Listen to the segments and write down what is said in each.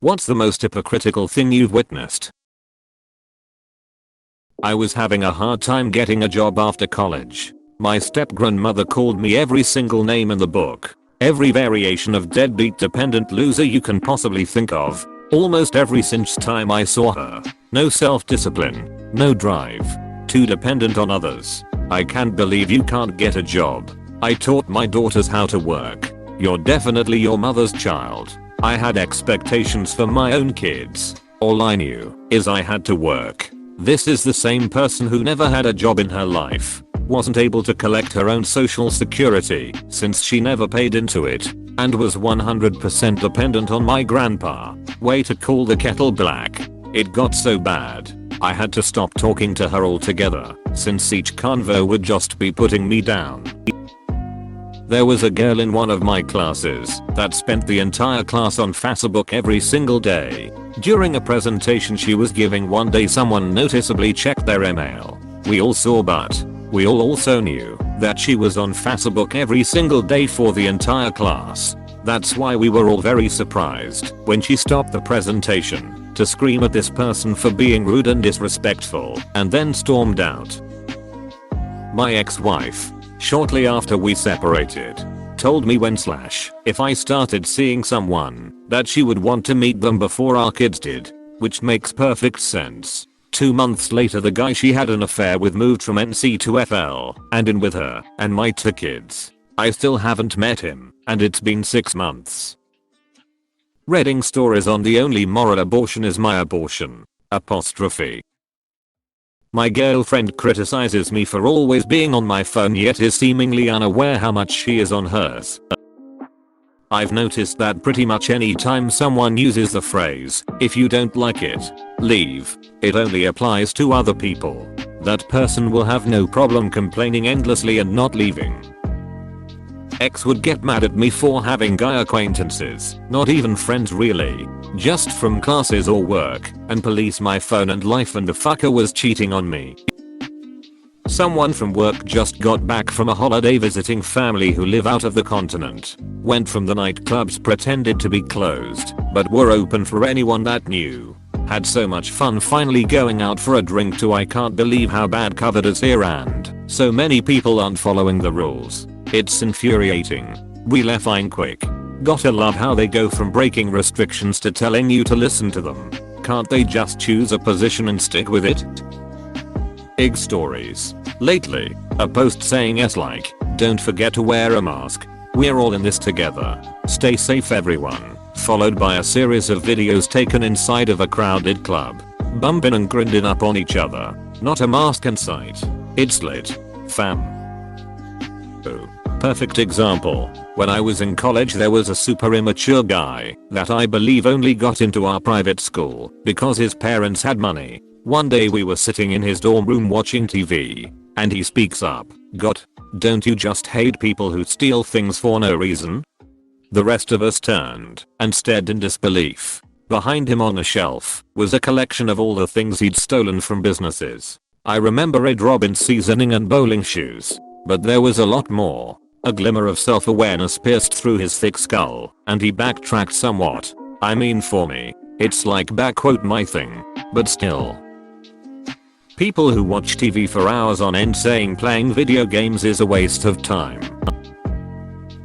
What's the most hypocritical thing you've witnessed? I was having a hard time getting a job after college. My step-grandmother called me every single name in the book. Every variation of deadbeat dependent loser you can possibly think of. Almost every since time I saw her. No self-discipline. No drive. Too dependent on others. I can't believe you can't get a job. I taught my daughters how to work. You're definitely your mother's child. I had expectations for my own kids. All I knew is I had to work. This is the same person who never had a job in her life. Wasn't able to collect her own social security since she never paid into it. And was 100% dependent on my grandpa. Way to call the kettle black. It got so bad. I had to stop talking to her altogether since each convo would just be putting me down. There was a girl in one of my classes that spent the entire class on Facebook every single day. During a presentation she was giving one day someone noticeably checked their email. We all saw, but we all also knew that she was on Facebook every single day for the entire class. That's why we were all very surprised when she stopped the presentation to scream at this person for being rude and disrespectful and then stormed out. My ex-wife, shortly after we separated, told me if I started seeing someone that she would want to meet them before our kids did, which makes perfect sense. 2 months later the guy she had an affair with moved from NC to FL and in with her and my 2 kids. I still haven't met him and it's been 6 months. Reading stories on the only moral abortion is my abortion. My girlfriend criticizes me for always being on my phone yet is seemingly unaware how much she is on hers. I've noticed that pretty much any time someone uses the phrase, "If you don't like it, leave," it only applies to other people. That person will have no problem complaining endlessly and not leaving. Ex would get mad at me for having guy acquaintances, not even friends really, just from classes or work, and police my phone and life and the fucker was cheating on me. Someone from work just got back from a holiday visiting family who live out of the continent. Went from the nightclubs pretended to be closed, but were open for anyone that knew. Had so much fun finally going out for a drink too. I can't believe how bad COVID is here and so many people aren't following the rules. It's infuriating. We left fine quick. Gotta love how they go from breaking restrictions to telling you to listen to them. Can't they just choose a position and stick with it? Ig stories. Lately, a post saying like, "Don't forget to wear a mask. We're all in this together. Stay safe everyone." Followed by a series of videos taken inside of a crowded club. Bumping and grinding up on each other. Not a mask in sight. It's lit. Fam. Oh. Perfect example. When I was in college there was a super immature guy that I believe only got into our private school because his parents had money. One day we were sitting in his dorm room watching TV and he speaks up. "God, don't you just hate people who steal things for no reason?" The rest of us turned and stared in disbelief. Behind him on a shelf was a collection of all the things he'd stolen from businesses. I remember Ed Robin seasoning and bowling shoes, but there was a lot more. A glimmer of self-awareness pierced through his thick skull, and he backtracked somewhat. I mean, for me, it's like backquote my thing, but still. People who watch TV for hours on end saying playing video games is a waste of time.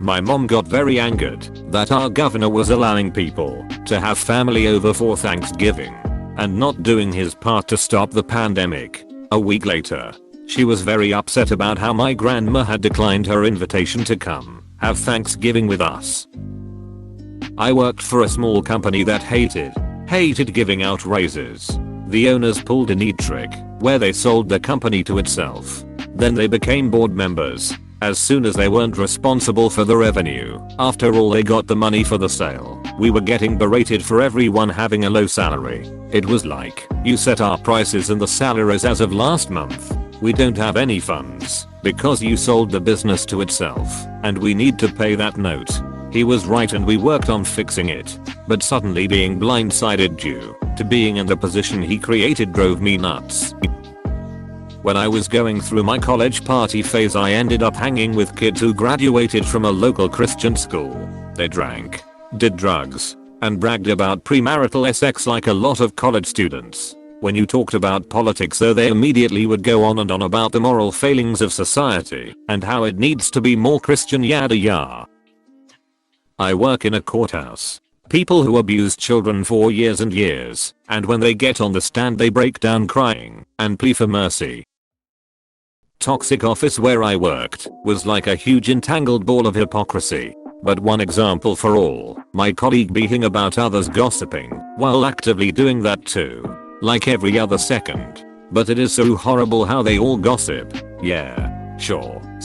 My mom got very angered that our governor was allowing people to have family over for Thanksgiving and not doing his part to stop the pandemic. A week later, she was very upset about how my grandma had declined her invitation to come have Thanksgiving with us. I worked for a small company that hated giving out raises. The owners pulled a neat trick where they sold the company to itself. Then they became board members as soon as they weren't responsible for the revenue. After all, they got the money for the sale. We were getting berated for everyone having a low salary. It was like, "You set our prices and the salaries as of last month. We don't have any funds because you sold the business to itself and we need to pay that note." He was right and we worked on fixing it, but suddenly being blindsided due to being in the position he created drove me nuts. When I was going through my college party phase, I ended up hanging with kids who graduated from a local Christian school. They drank, did drugs, and bragged about premarital sex like a lot of college students. When you talked about politics though, they immediately would go on and on about the moral failings of society and how it needs to be more Christian yada yada. I work in a courthouse. People who abused children for years and years, and when they get on the stand they break down crying and plead for mercy. Toxic office where I worked was like a huge entangled ball of hypocrisy. But one example for all, my colleague being about others gossiping while actively doing that too. Like every other second. But it is so horrible how they all gossip. Yeah, sure, /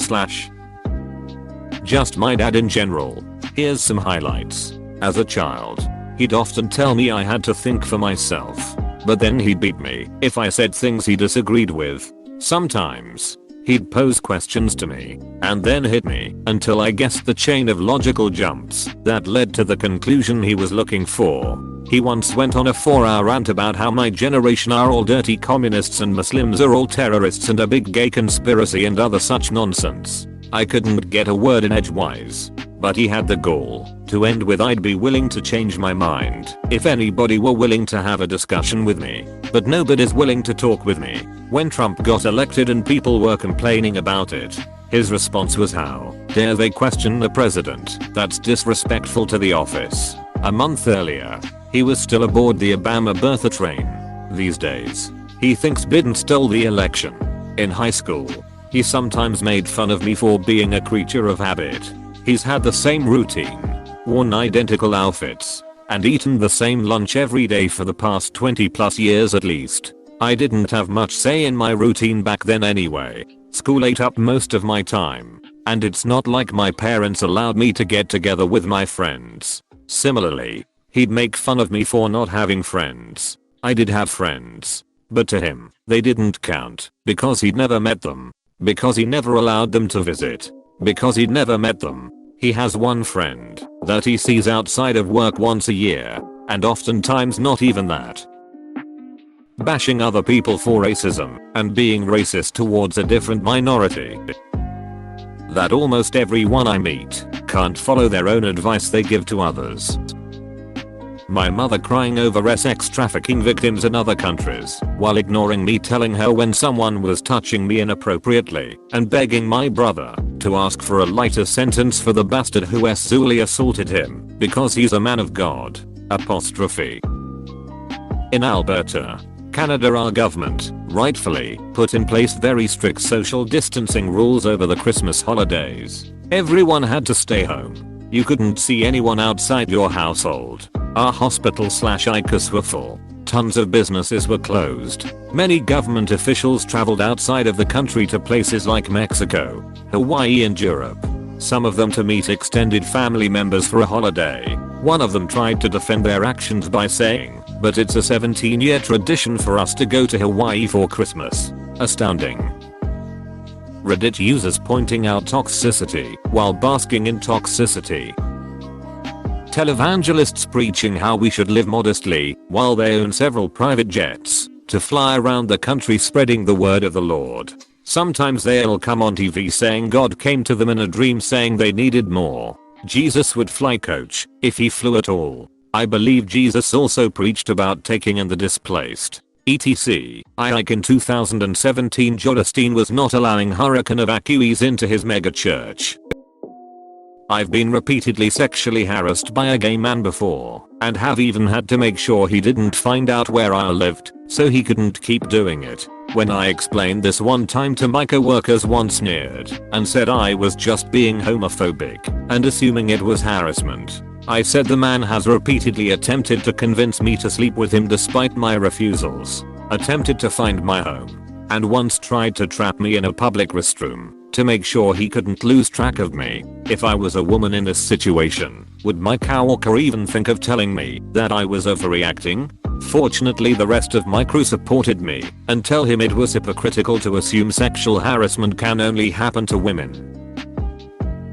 just my dad in general. Here's some highlights. As a child, he'd often tell me I had to think for myself. But then he'd beat me if I said things he disagreed with. Sometimes, he'd pose questions to me and then hit me until I guessed the chain of logical jumps that led to the conclusion he was looking for. He once went on a 4-hour rant about how my generation are all dirty communists and Muslims are all terrorists and a big gay conspiracy and other such nonsense. I couldn't get a word in edgewise. But he had the gall to end with I'd be willing to change my mind if anybody were willing to have a discussion with me. But nobody's willing to talk with me. When Trump got elected and people were complaining about it, his response was, how dare they question the president? That's disrespectful to the office. A month earlier, he was still aboard the Obama birther train. These days, he thinks Biden stole the election. In high school, he sometimes made fun of me for being a creature of habit. He's had the same routine, worn identical outfits, and eaten the same lunch every day for the past 20+ years at least. I didn't have much say in my routine back then anyway. School ate up most of my time, and it's not like my parents allowed me to get together with my friends. Similarly, he'd make fun of me for not having friends. I did have friends, but to him, they didn't count because he'd never met them, because he never allowed them to visit, because he'd never met them. He has one friend that he sees outside of work once a year, and oftentimes not even that. Bashing other people for racism and being racist towards a different minority. That almost everyone I meet can't follow their own advice they give to others. My mother crying over sex trafficking victims in other countries while ignoring me telling her when someone was touching me inappropriately and begging my brother to ask for a lighter sentence for the bastard who sexually assaulted him because he's a man of God. Apostrophe. In Alberta, Canada, our government, rightfully, put in place very strict social distancing rules over the Christmas holidays. Everyone had to stay home. You couldn't see anyone outside your household. Our hospital/ICUs were full. Tons of businesses were closed. Many government officials traveled outside of the country to places like Mexico, Hawaii and Europe. Some of them to meet extended family members for a holiday. One of them tried to defend their actions by saying, "But it's a 17-year tradition for us to go to Hawaii for Christmas." Astounding. Reddit users pointing out toxicity while basking in toxicity. Televangelists preaching how we should live modestly while they own several private jets to fly around the country spreading the word of the Lord. Sometimes they'll come on TV saying God came to them in a dream saying they needed more. Jesus would fly coach if he flew at all. I believe Jesus also preached about taking in the displaced. etc. Like in 2017, Jodestein was not allowing hurricane evacuees into his megachurch. I've been repeatedly sexually harassed by a gay man before, and have even had to make sure he didn't find out where I lived, so he couldn't keep doing it. When I explained this one time to my coworkers, one sneered and said I was just being homophobic and assuming it was harassment. I said the man has repeatedly attempted to convince me to sleep with him despite my refusals, attempted to find my home, and once tried to trap me in a public restroom to make sure he couldn't lose track of me. If I was a woman in this situation, would my coworker even think of telling me that I was overreacting? Fortunately, the rest of my crew supported me and tell him it was hypocritical to assume sexual harassment can only happen to women.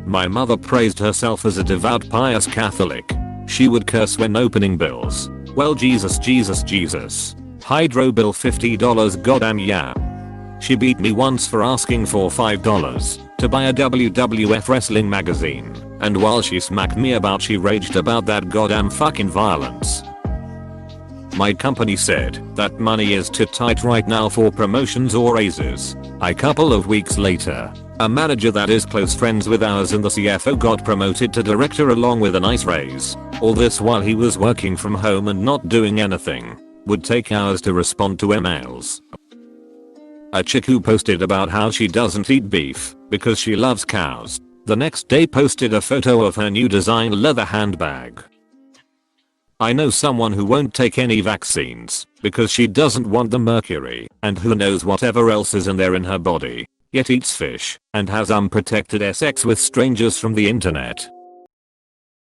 My mother praised herself as a devout pious Catholic. She would curse when opening bills. Well, Jesus, Jesus, Jesus. Hydro bill $50, goddamn yeah. She beat me once for asking for $5 to buy a WWF wrestling magazine. And while she smacked me about, she raged about that goddamn fucking violence. My company said that money is too tight right now for promotions or raises. A couple of weeks later, a manager that is close friends with ours and the CFO got promoted to director along with a nice raise. All this while he was working from home and not doing anything. Would take hours to respond to emails. A chick who posted about how she doesn't eat beef because she loves cows, the next day posted a photo of her new design leather handbag. I know someone who won't take any vaccines because she doesn't want the mercury and who knows whatever else is in there in her body, yet eats fish and has unprotected sex with strangers from the internet.